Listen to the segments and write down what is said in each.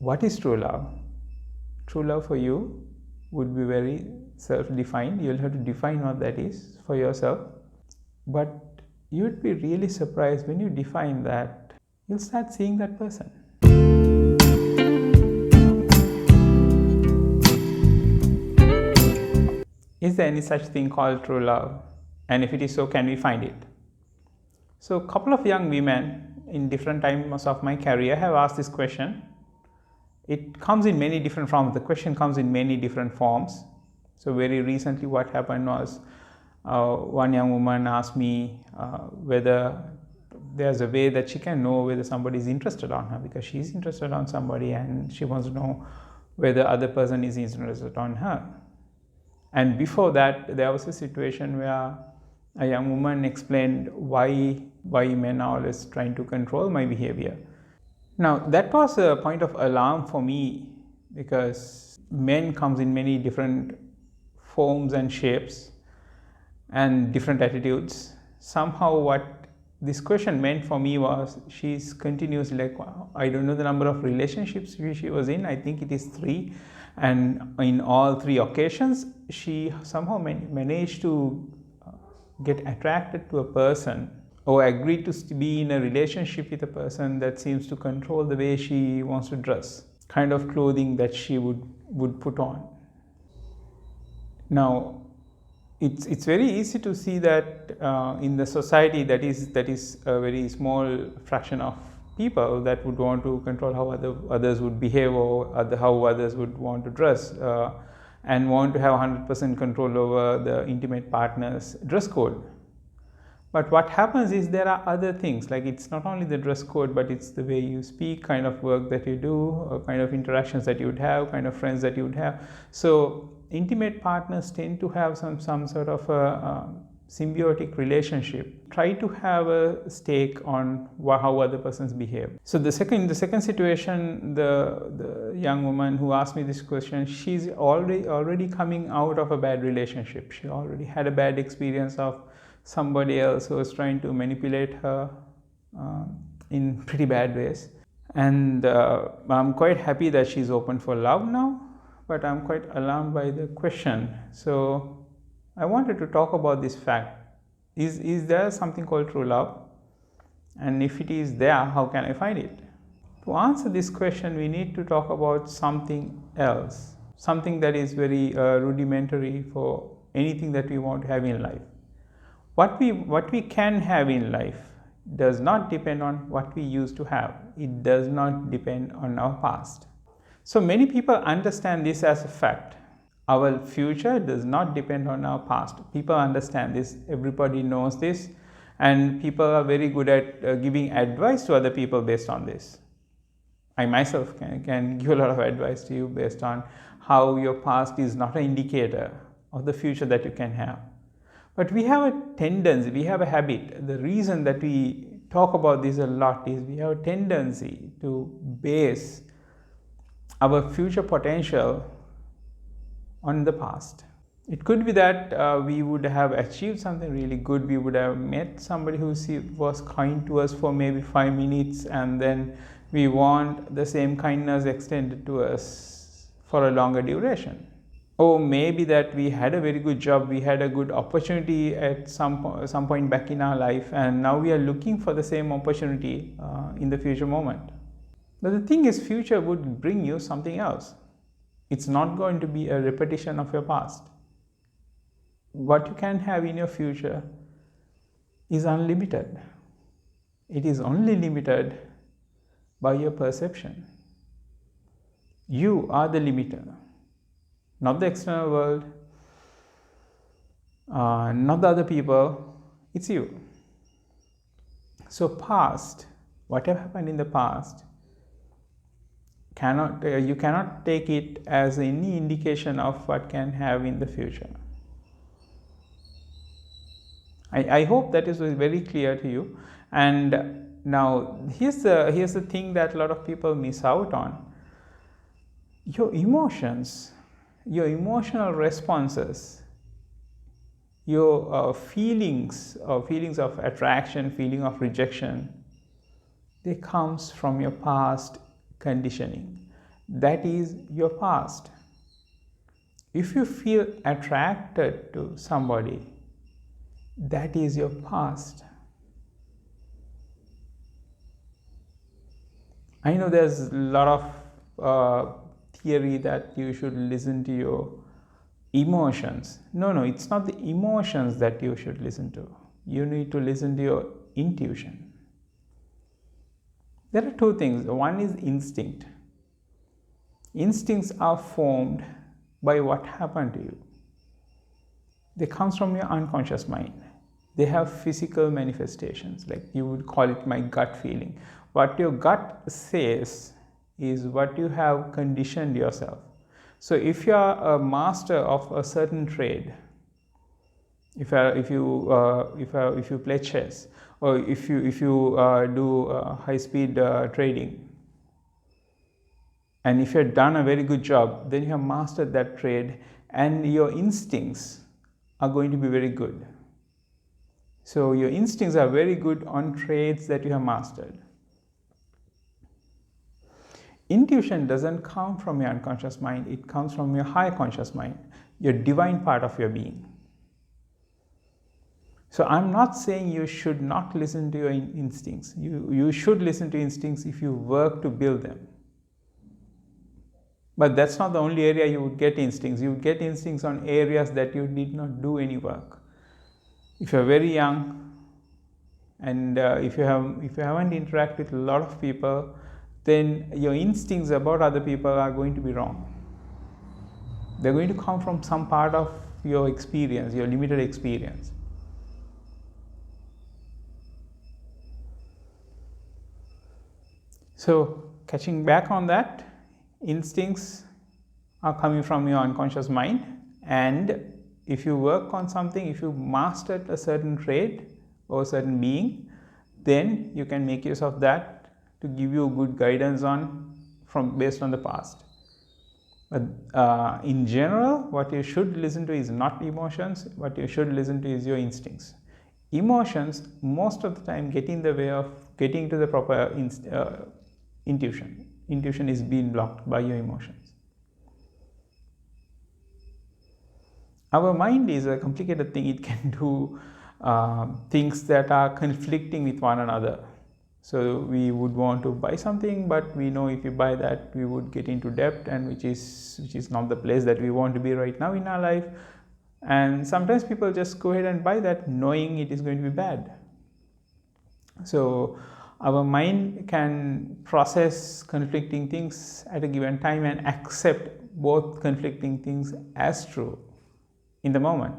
what is true love? True love for you would be very self-defined. You'll have to define what that is for yourself. But you'd be really surprised when you define that, you'll start seeing that person. Is there any such thing called true love? And if it is so, can we find it? So a couple of young women in different times of my career have asked this question. It comes in many different forms. The question comes in many different forms. So very recently what happened was one young woman asked me whether there's a way that she can know whether somebody is interested on her, because she's interested on somebody and she wants to know whether other person is interested on her. And before that, there was a situation where a young woman explained why men are always trying to control my behavior. Now, that was a point of alarm for me, because men comes in many different forms and shapes and different attitudes. Somehow what this question meant for me was, she's continuously like, I don't know the number of relationships she was in, I think it is 3. And in all 3 occasions, she somehow managed to get attracted to a person or agreed to be in a relationship with a person that seems to control the way she wants to dress, kind of clothing that she would put on. Now, it's very easy to see that in the society that is a very small fraction of people that would want to control how others would behave, or how others would want to dress, and want to have 100% control over the intimate partner's dress code. But what happens is there are other things, like it's not only the dress code, but it's the way you speak, kind of work that you do, kind of interactions that you would have, kind of friends that you would have. So intimate partners tend to have some sort of a symbiotic relationship. Try to have a stake on how other persons behave. So the second situation, the young woman who asked me this question, she's already coming out of a bad relationship. She already had a bad experience of somebody else who was trying to manipulate her in pretty bad ways. And I'm quite happy that she's open for love now, but I'm quite alarmed by the question. So I wanted to talk about this fact. Is there something called true love? And if it is there, how can I find it? To answer this question, we need to talk about something else, something that is very rudimentary for anything that we want to have in life. What we can have in life does not depend on what we used to have. It does not depend on our past. So many people understand this as a fact. Our future does not depend on our past. People understand this. Everybody knows this. And people are very good at giving advice to other people based on this. I myself can give a lot of advice to you based on how your past is not an indicator of the future that you can have. But we have a tendency, we have a habit. The reason that we talk about this a lot is we have a tendency to base our future potential on the past. It could be that we would have achieved something really good. We would have met somebody who was kind to us for maybe 5 minutes, and then we want the same kindness extended to us for a longer duration. Or maybe that we had a very good job, we had a good opportunity at some point back in our life, and now we are looking for the same opportunity in the future moment. But the thing is, future would bring you something else. It's not going to be a repetition of your past. What you can have in your future is unlimited. It is only limited by your perception. You are the limiter, not the external world, not the other people, it's you. So past, whatever happened in the past, you cannot take it as any indication of what can have in the future. I hope that is very clear to you. And now here's the thing that a lot of people miss out on. Your emotions, your emotional responses, your feelings of attraction, feeling of rejection, they comes from your past conditioning. that is your past. If you feel attracted to somebody, that is your past. I know there's a lot of theory that you should listen to your emotions. No, it's not the emotions that you should listen to. You need to listen to your intuition. There are two things. One is instinct. Instincts are formed by what happened to you. They come from your unconscious mind. They have physical manifestations, like you would call it my gut feeling. What your gut says is what you have conditioned yourself. So if you are a master of a certain trade, if you play chess, or if you do high speed trading, and if you have done a very good job, then you have mastered that trade, and your instincts are going to be very good. So your instincts are very good on trades that you have mastered. Intuition doesn't come from your unconscious mind, it comes from your high conscious mind, your divine part of your being. So I'm not saying you should not listen to your instincts. You should listen to instincts if you work to build them. But that's not the only area you would get instincts. You would get instincts on areas that you did not do any work. If you're very young, and if you haven't interacted with a lot of people, then your instincts about other people are going to be wrong. They're going to come from some part of your experience, your limited experience. So, catching back on that, instincts are coming from your unconscious mind, and if you work on something, if you mastered a certain trait or a certain being, then you can make use of that to give you good guidance based on the past. But in general, what you should listen to is not emotions. What you should listen to is your instincts. Emotions most of the time get in the way of getting to the proper intuition. Intuition is being blocked by your emotions. Our mind is a complicated thing. It can do things that are conflicting with one another. So we would want to buy something, but we know if we buy that, we would get into debt, and which is not the place that we want to be right now in our life. And sometimes people just go ahead and buy that knowing it is going to be bad. So our mind can process conflicting things at a given time and accept both conflicting things as true in the moment.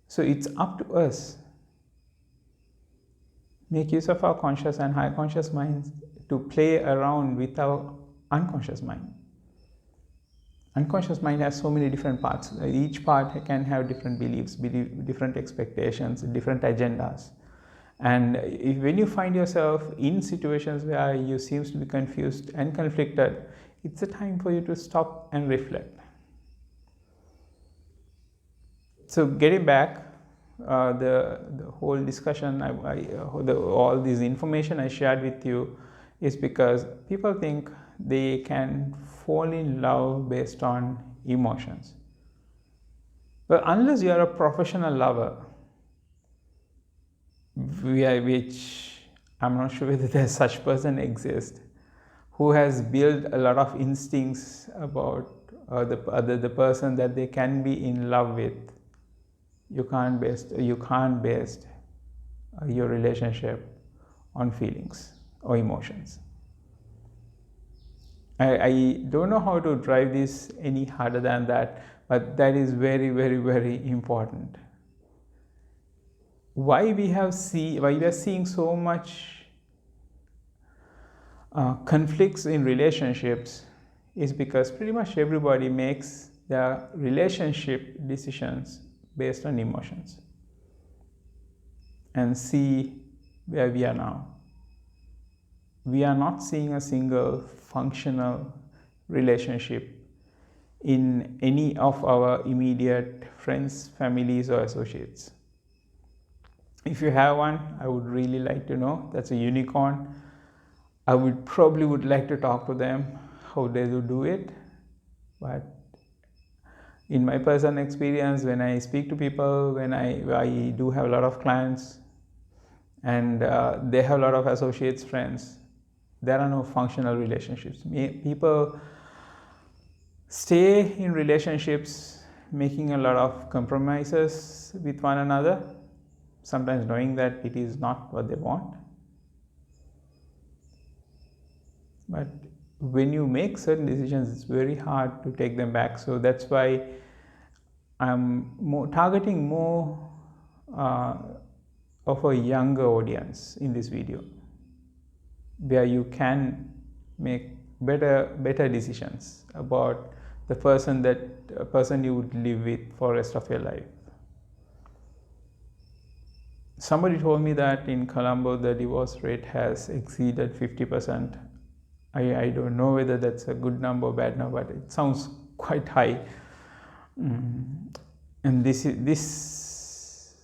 So it's up to us. Make use of our conscious and high conscious minds to play around with our unconscious mind. Unconscious mind has so many different parts. Each part can have different beliefs, different expectations, different agendas. And when you find yourself in situations where you seem to be confused and conflicted, it's a time for you to stop and reflect. So getting back, the whole discussion, all this information I shared with you is because people think they can fall in love based on emotions. But unless you are a professional lover, which I'm not sure whether there's such person exists, who has built a lot of instincts about the person that they can be in love with, you can't base your relationship on feelings or emotions. I don't know how to drive this any harder than that, but that is very, very, very important. Why we are seeing so much conflicts in relationships is because pretty much everybody makes their relationship decisions based on emotions. And see where we are now. We are not seeing a single functional relationship in any of our immediate friends, families, or associates. If you have one, I would really like to know. That's a unicorn. I would like to talk to them. how they do it, but in my personal experience, when I speak to people, when I do have a lot of clients, and they have a lot of associates, friends, there are no functional relationships. People stay in relationships making a lot of compromises with one another, sometimes knowing that it is not what they want. But when you make certain decisions, it's very hard to take them back. So that's why I'm targeting more of a younger audience in this video, where you can make better decisions about the person you would live with for the rest of your life. Somebody told me that in Colombo the divorce rate has exceeded 50%. I don't know whether that's a good number or bad number, but it sounds quite high. And this is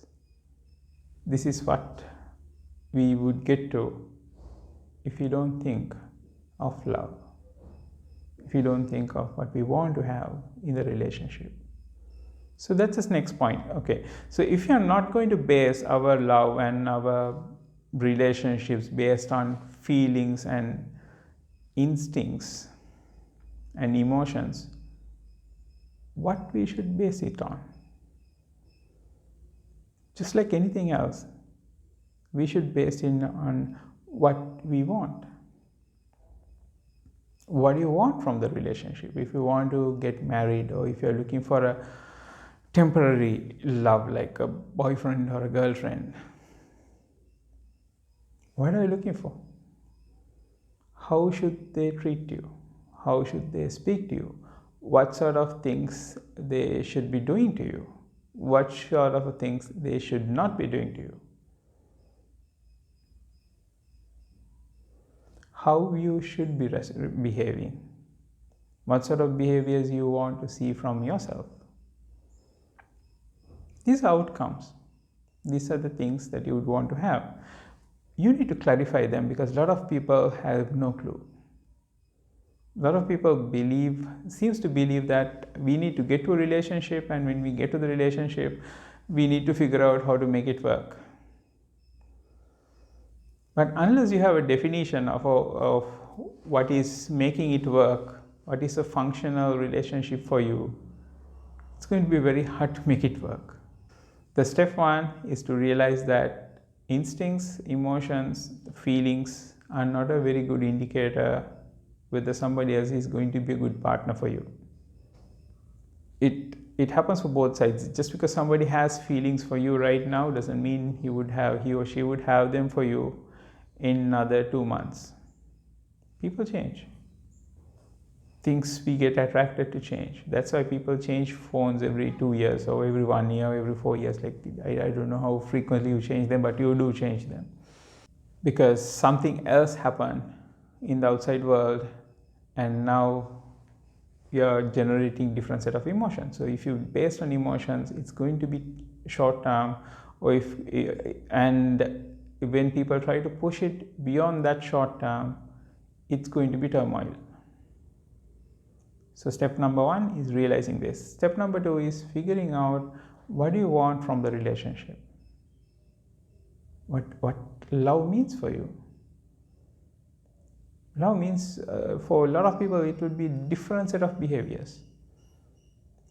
what we would get to if we don't think of love, if we don't think of what we want to have in the relationship. So that's the next point. Okay, so if you're not going to base our love and our relationships based on feelings and instincts and emotions, what we should base it on? Just like anything else, we should base it on what we want. What do you want from the relationship? If you want to get married, or if you're looking for a temporary love like a boyfriend or a girlfriend, what are you looking for? How should they treat you? How should they speak to you? What sort of things they should be doing to you? What sort of things they should not be doing to you? How you should be behaving? What sort of behaviors you want to see from yourself? These are outcomes. These are the things that you would want to have. You need to clarify them, because a lot of people have no clue. A lot of people seems to believe that we need to get to a relationship, and when we get to the relationship, we need to figure out how to make it work. But unless you have a definition of what is making it work, what is a functional relationship for you, it's going to be very hard to make it work. The step one is to realize that instincts, emotions, feelings are not a very good indicator whether somebody else is going to be a good partner for you. It happens for both sides. Just because somebody has feelings for you right now doesn't mean he or she would have them for you in another 2 months. People change. Things we get attracted to change. That's why people change phones every 2 years, or every 1 year, or every 4 years. Like, I don't know how frequently you change them, but you do change them. Because something else happened in the outside world, and now you're generating different set of emotions. So if you based on emotions, it's going to be short term, and when people try to push it beyond that short term, it's going to be turmoil. So step number one is realizing this. Step number two is figuring out what do you want from the relationship. What love means for you. Love means, for a lot of people, it would be different set of behaviors.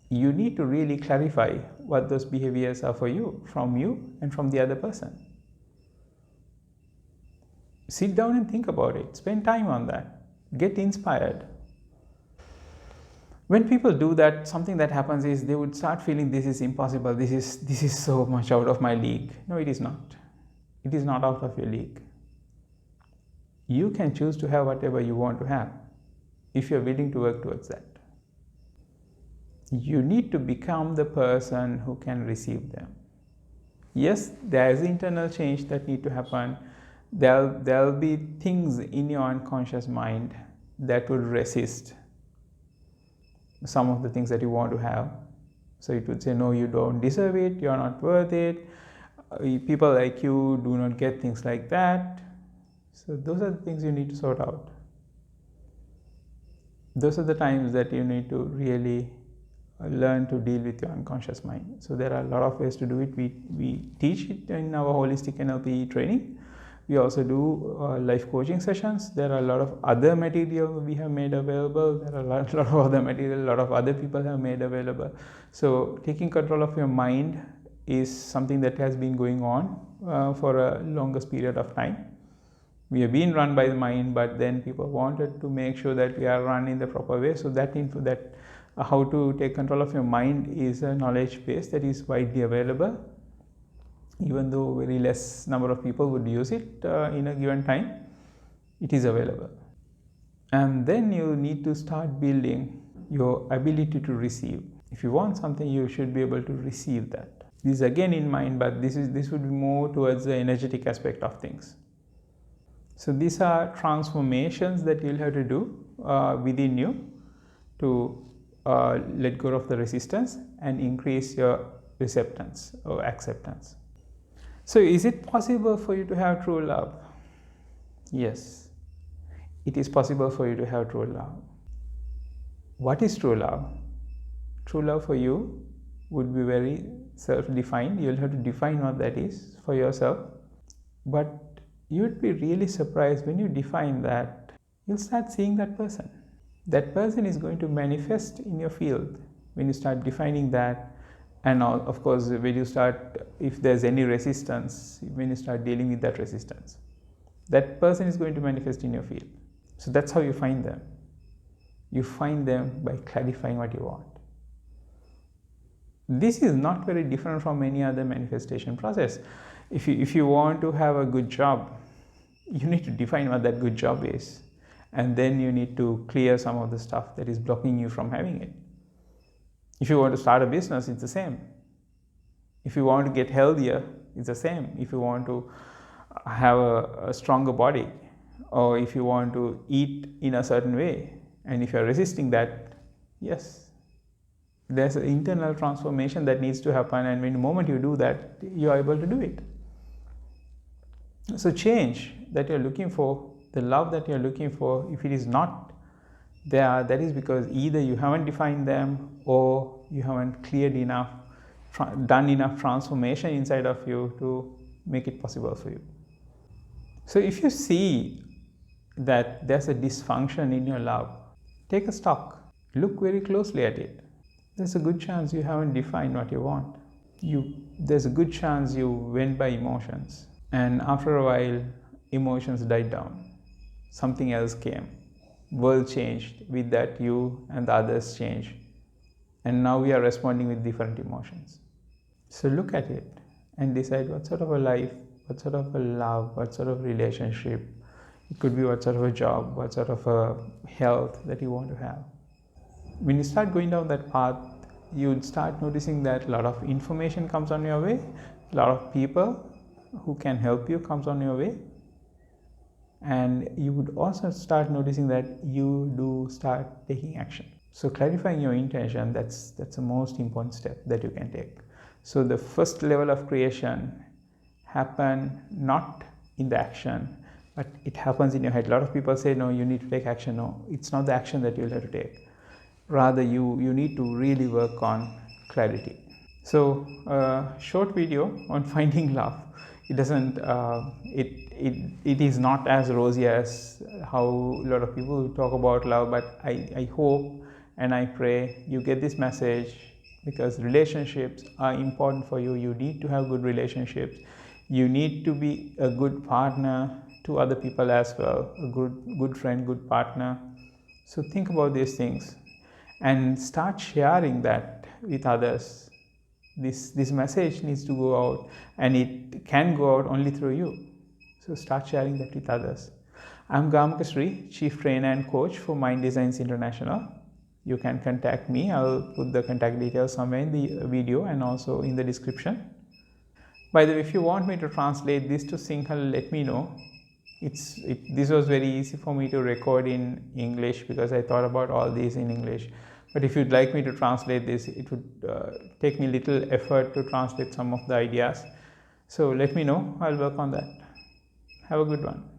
You need to really clarify what those behaviors are for you, from you and from the other person. Sit down and think about it. Spend time on that. Get inspired. When people do that, something that happens is they would start feeling this is impossible. This is so much out of my league. No, it is not. It is not out of your league. You can choose to have whatever you want to have if you're willing to work towards that. You need to become the person who can receive them. Yes, there is internal change that need to happen. There'll be things in your unconscious mind that will resist some of the things that you want to have. So it would say, no, you don't deserve it, you're not worth it, people like you do not get things like that. So those are the things you need to sort out. those are the times that you need to really learn to deal with your unconscious mind. So there are a lot of ways to do it. We teach it in our holistic NLP training. We also do life coaching sessions. There are a lot of other material we have made available. There are a lot of other material, a lot of other people have made available. So taking control of your mind is something that has been going on for a longest period of time. We have been run by the mind, but then people wanted to make sure that we are run in the proper way. So that how to take control of your mind is a knowledge base that is widely available, even though very less number of people would use it in a given time. It is available. And then you need to start building your ability to receive. If you want something, you should be able to receive that. This is again in mind, but this would be more towards the energetic aspect of things. So these are transformations that you'll have to do within you to let go of the resistance and increase your receptance or acceptance. So is it possible for you to have true love? Yes, it is possible for you to have true love. What is true love? True love for you would be very self-defined. You'll have to define what that is for yourself. But you would be really surprised when you define that. You'll start seeing that person. That person is going to manifest in your field when you start defining that. And of course, when you start, if there's any resistance, when you start dealing with that resistance, that person is going to manifest in your field. So that's how you find them. You find them by clarifying what you want. This is not very different from any other manifestation process. If you want to have a good job, you need to define what that good job is. And then you need to clear some of the stuff that is blocking you from having it. If you want to start a business, it's the same. If you want to get healthier, it's the same. If you want to have a stronger body, or if you want to eat in a certain way, and if you're resisting that, yes, there's an internal transformation that needs to happen, and when the moment you do that, you are able to do it. So change that you're looking for, the love that you're looking for, if it is not there, that is because either you haven't defined them or you haven't cleared enough, done enough transformation inside of you to make it possible for you. So if you see that there's a dysfunction in your love, take a stock, look very closely at it. There's a good chance you haven't defined what you want. There's a good chance you went by emotions, and after a while, emotions died down. Something else came. World changed. With that, you and the others changed. And now we are responding with different emotions. So look at it and decide what sort of a life, what sort of a love, what sort of relationship. It could be what sort of a job, what sort of a health that you want to have. When you start going down that path, you would start noticing that a lot of information comes on your way, a lot of people who can help you comes on your way, and you would also start noticing that you do start taking action. So clarifying your intention, that's the most important step that you can take. So the first level of creation happen not in the action, but it happens in your head. A lot of people say, no, you need to take action. No, it's not the action that you'll have to take. Rather, you need to really work on clarity. So short video on finding love. It doesn't, it is not as rosy as how a lot of people talk about love, but I hope and I pray you get this message, because relationships are important for you. You need to have good relationships. You need to be a good partner to other people as well, a good friend, good partner. So think about these things and start sharing that with others. This message needs to go out, and it can go out only through you. So start sharing that with others. I'm Gamakasri, Chief Trainer and Coach for Mind Designs International. You can contact me. I'll put the contact details somewhere in the video and also in the description. By the way, if you want me to translate this to Sinhala, let me know. This was very easy for me to record in English because I thought about all these in English. But if you'd like me to translate this, it would take me little effort to translate some of the ideas. So let me know. I'll work on that. Have a good one.